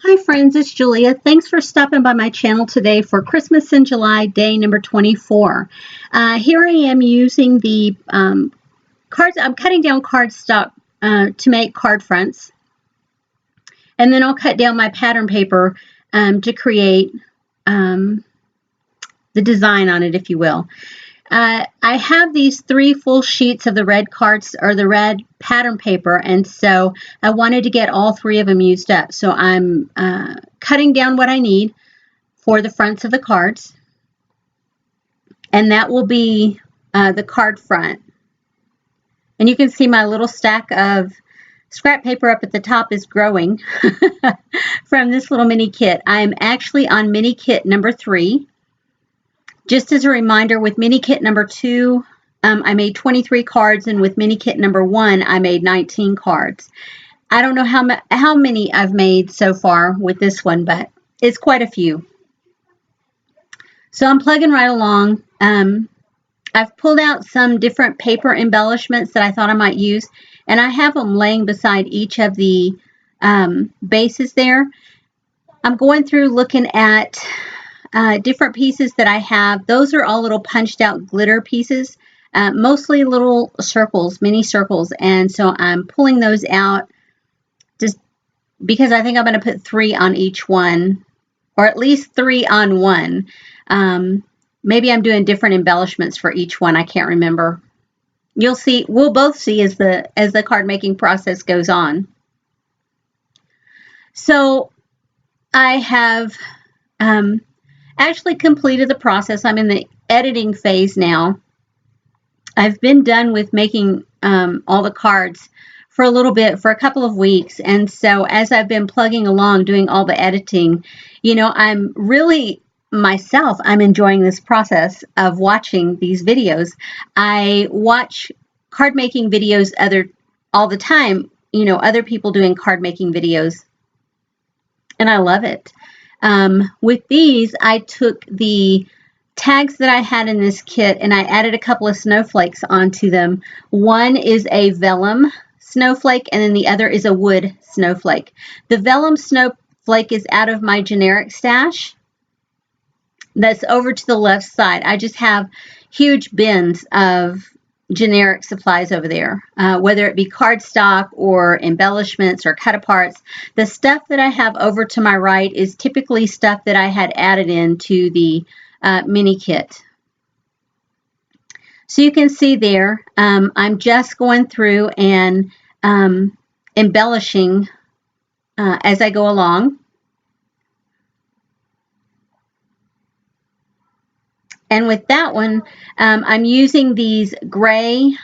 Hi friends, it's Julia. Thanks for stopping by my channel today for Christmas in July, day number 24. Here I am using the cards. I'm cutting down cardstock to make card fronts. And then I'll cut down my pattern paper to create the design on it, if you will. I have these 3 full sheets of the red cards or the red pattern paper, and so I wanted to get all 3 of them used up. So I'm cutting down what I need for the fronts of the cards, and that will be the card front. And you can see my little stack of scrap paper up at the top is growing from this little mini kit. I'm actually on mini kit number 3. Just as a reminder, with mini kit number 2, I made 23 cards, and with mini kit number 1, I made 19 cards. I don't know how many I've made so far with this one, but it's quite a few. So I'm plugging right along. I've pulled out some different paper embellishments that I thought I might use, and I have them laying beside each of the bases there. I'm going through looking at different pieces that I have. Those are all little punched out glitter pieces, mostly little circles, mini circles, and so I'm pulling those out just because I think I'm going to put 3 on each one, or at least 3 on one. Maybe I'm doing different embellishments for each one. I can't remember. You'll see. We'll both see as the card making process goes on. So I have actually completed the process. I'm in the editing phase now. I've been done with making all the cards for a little bit, for a couple of weeks. And so as I've been plugging along, doing all the editing, you know, I'm really I'm enjoying this process of watching these videos. I watch card making videos all the time, you know, other people doing card making videos, and I love it. With these, I took the tags that I had in this kit and I added a couple of snowflakes onto them. One is a vellum snowflake, and then the other is a wood snowflake. The vellum snowflake is out of my generic stash. That's over to the left side. I just have huge bins of generic supplies over there, whether it be cardstock or embellishments or cut aparts. The stuff that I have over to my right is typically stuff that I had added into the mini kit. So you can see there, I'm just going through and embellishing as I go along. And with that one, I'm using these gray,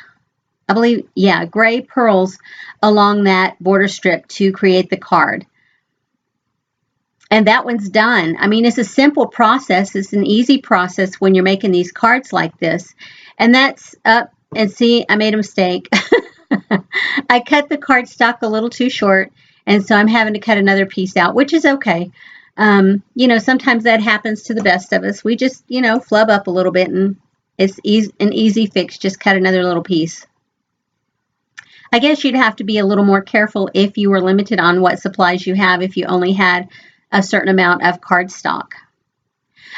I believe, yeah, gray pearls along that border strip to create the card. And that one's done. I mean, it's a simple process. It's an easy process when you're making these cards like this. And that's up, and see, I made a mistake. I cut the cardstock a little too short, and so I'm having to cut another piece out, which is okay. You know, sometimes that happens to the best of us. We just, you know, flub up a little bit, and it's an easy fix. Just cut another little piece. I guess you'd have to be a little more careful if you were limited on what supplies you have, if you only had a certain amount of cardstock.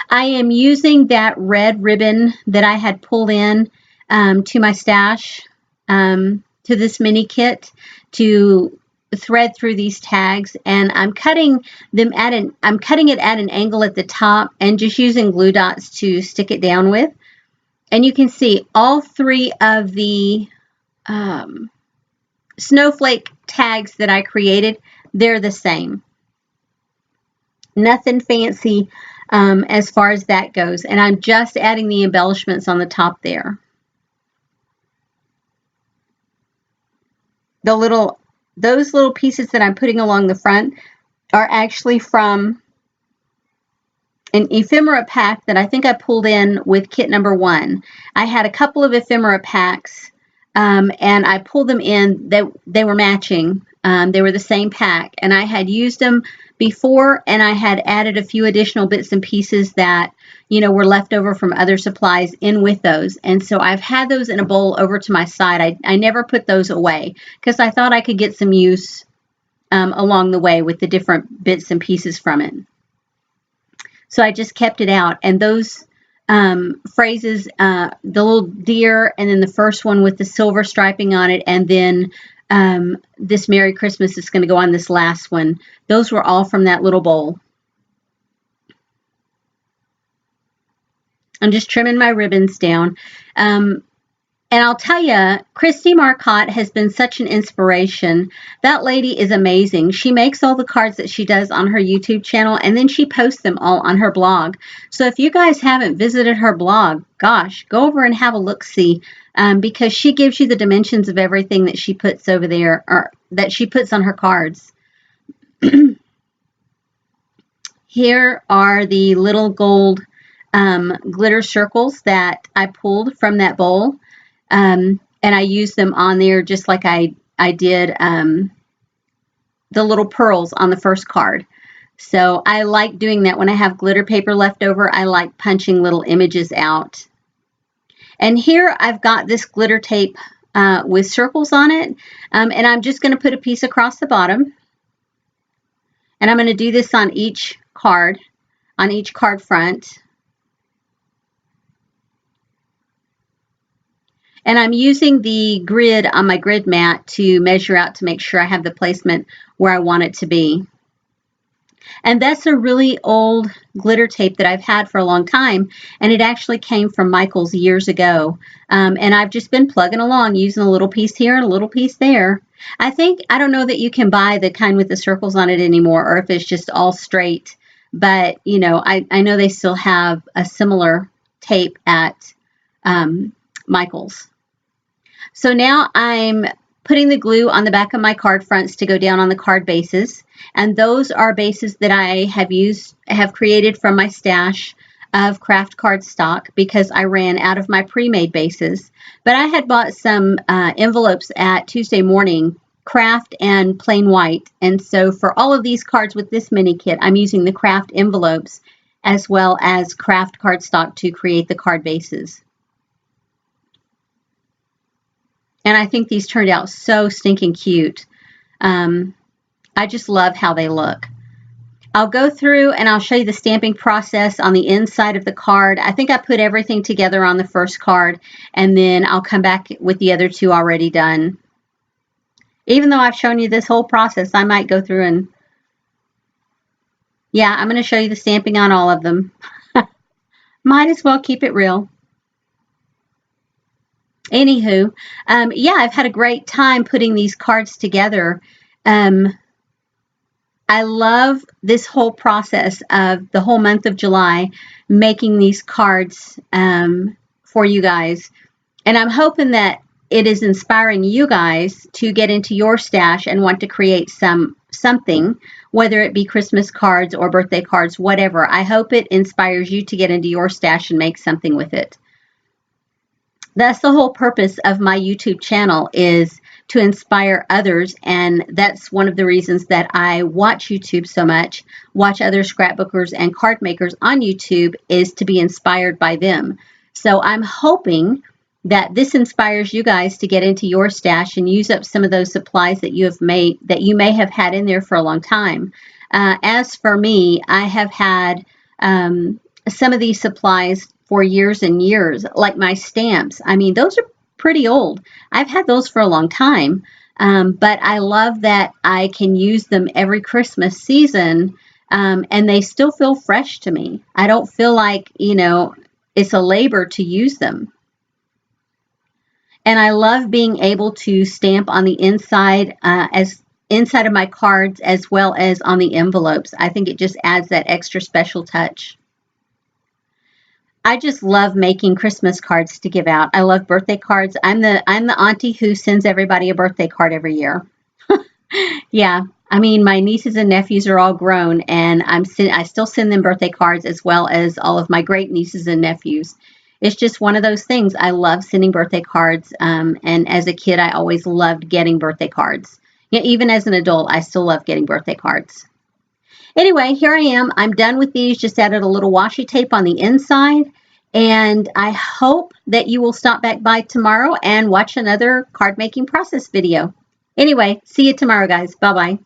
I am using that red ribbon that I had pulled in to my stash, to this mini kit, to thread through these tags, and I'm cutting it at an angle at the top and just using glue dots to stick it down with. And you can see all 3 of the snowflake tags that I created, they're the same. Nothing fancy as far as that goes. And I'm just adding the embellishments on the top there. Those little pieces that I'm putting along the front are actually from an ephemera pack that I think I pulled in with kit number 1. I had a couple of ephemera packs, and I pulled them in. They were matching. They were the same pack, and I had used them before, and I had added a few additional bits and pieces that, you know, were left over from other supplies in with those. And so I've had those in a bowl over to my side. I never put those away because I thought I could get some use along the way with the different bits and pieces from it. So I just kept it out. And those phrases, the little deer, and then the first one with the silver striping on it, and then this Merry Christmas is going to go on this last one. Those were all from that little bowl. I'm just trimming my ribbons down. And I'll tell you, Christy Marcotte has been such an inspiration. That lady is amazing. She makes all the cards that she does on her YouTube channel, and then she posts them all on her blog. So if you guys haven't visited her blog, gosh, go over and have a look-see, because she gives you the dimensions of everything that she puts over there, or that she puts on her cards. Here are the little gold glitter circles that I pulled from that bowl. And I use them on there just like I did the little pearls on the first card. So I like doing that when I have glitter paper left over. I like punching little images out. And here I've got this glitter tape with circles on it. And I'm just going to put a piece across the bottom. And I'm going to do this on each card front. And I'm using the grid on my grid mat to measure out to make sure I have the placement where I want it to be. And that's a really old glitter tape that I've had for a long time, and it actually came from Michael's years ago. And I've just been plugging along, using a little piece here and a little piece there. I don't know that you can buy the kind with the circles on it anymore, or if it's just all straight. But, you know, I know they still have a similar tape at Michael's. So now I'm putting the glue on the back of my card fronts to go down on the card bases. And those are bases that I have created from my stash of craft cardstock because I ran out of my pre-made bases. But I had bought some envelopes at Tuesday Morning, craft and plain white. And so for all of these cards with this mini kit, I'm using the craft envelopes as well as craft cardstock to create the card bases. And I think these turned out so stinking cute. I just love how they look. I'll go through and I'll show you the stamping process on the inside of the card. I think I put everything together on the first card, and then I'll come back with the other two already done. Even though I've shown you this whole process, I might go through and... Yeah, I'm going to show you the stamping on all of them. Might as well keep it real. Anywho, yeah, I've had a great time putting these cards together. I love this whole process of the whole month of July making these cards for you guys. And I'm hoping that it is inspiring you guys to get into your stash and want to create something, whether it be Christmas cards or birthday cards, whatever. I hope it inspires you to get into your stash and make something with it. That's the whole purpose of my YouTube channel, is to inspire others, and that's one of the reasons that I watch YouTube so much, watch other scrapbookers and card makers on YouTube, is to be inspired by them. So I'm hoping that this inspires you guys to get into your stash and use up some of those supplies that you have made, that you may have had in there for a long time. As for me, I have had some of these supplies for years and years, like my stamps. I mean, those are pretty old. I've had those for a long time, but I love that I can use them every Christmas season, and they still feel fresh to me. I don't feel like, you know, it's a labor to use them. And I love being able to stamp on the inside, inside of my cards, as well as on the envelopes. I think it just adds that extra special touch. I just love making Christmas cards to give out. I love birthday cards. I'm the auntie who sends everybody a birthday card every year. Yeah, I mean, my nieces and nephews are all grown, and I still send them birthday cards, as well as all of my great nieces and nephews. It's just one of those things. I love sending birthday cards, and as a kid, I always loved getting birthday cards. Yeah, even as an adult, I still love getting birthday cards. Anyway, here I am. I'm done with these. Just added a little washi tape on the inside. And I hope that you will stop back by tomorrow and watch another card making process video. Anyway, see you tomorrow, guys. Bye-bye.